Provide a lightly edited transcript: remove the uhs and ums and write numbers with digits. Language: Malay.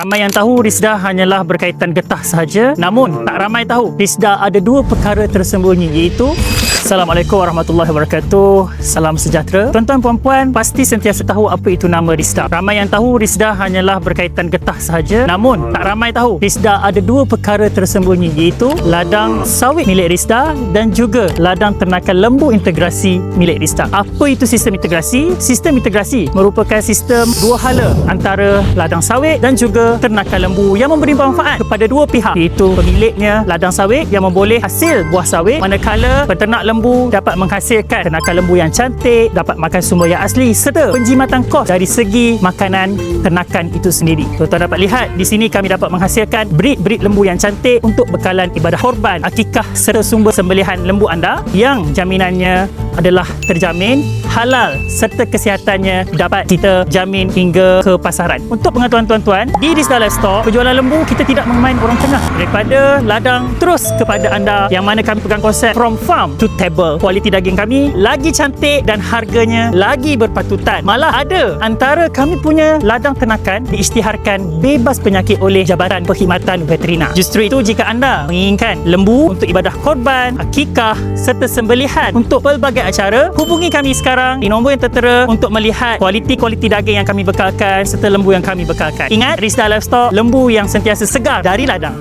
Ramai yang tahu Risda hanyalah berkaitan getah sahaja. Namun, tak ramai tahu Risda ada dua perkara tersembunyi, iaitu Assalamualaikum warahmatullahi wabarakatuh. Salam sejahtera. Tuan-tuan puan-puan pasti sentiasa tahu apa itu nama Risda. Ramai yang tahu Risda hanyalah berkaitan getah sahaja. Namun, tak ramai tahu Risda ada dua perkara tersembunyi, iaitu ladang sawit milik Risda dan juga ladang ternakan lembu integrasi milik Risda. Apa itu sistem integrasi? Sistem integrasi merupakan sistem dua hala antara ladang sawit dan juga ternakan lembu yang memberi manfaat kepada dua pihak, iaitu pemiliknya ladang sawit yang memboleh hasil buah sawit, manakala peternak lembu dapat menghasilkan ternakan lembu yang cantik, dapat makan sumber yang asli, serta penjimatan kos dari segi makanan ternakan itu sendiri. Tuan-tuan dapat lihat di sini kami dapat menghasilkan breed lembu yang cantik untuk bekalan ibadah korban, akikah serta sumber sembelihan lembu anda yang jaminannya adalah terjamin, halal serta kesihatannya dapat kita jamin hingga ke pasaran. Untuk pengetahuan tuan-tuan, di Risda Livestock penjualan lembu kita tidak memain orang tengah, daripada ladang terus kepada anda, yang mana kami pegang konsep from farm to table. Kualiti daging kami lagi cantik dan harganya lagi berpatutan. Malah ada antara kami punya ladang ternakan diisytiharkan bebas penyakit oleh Jabatan Perkhidmatan Veterina. Justru itu, jika anda menginginkan lembu untuk ibadah korban, akikah serta sembelihan untuk pelbagai acara, hubungi kami sekarang di nombor yang tertera untuk melihat kualiti daging yang kami bekalkan serta lembu yang kami bekalkan. Ingat, Risda Livestock, lembu yang sentiasa segar dari ladang.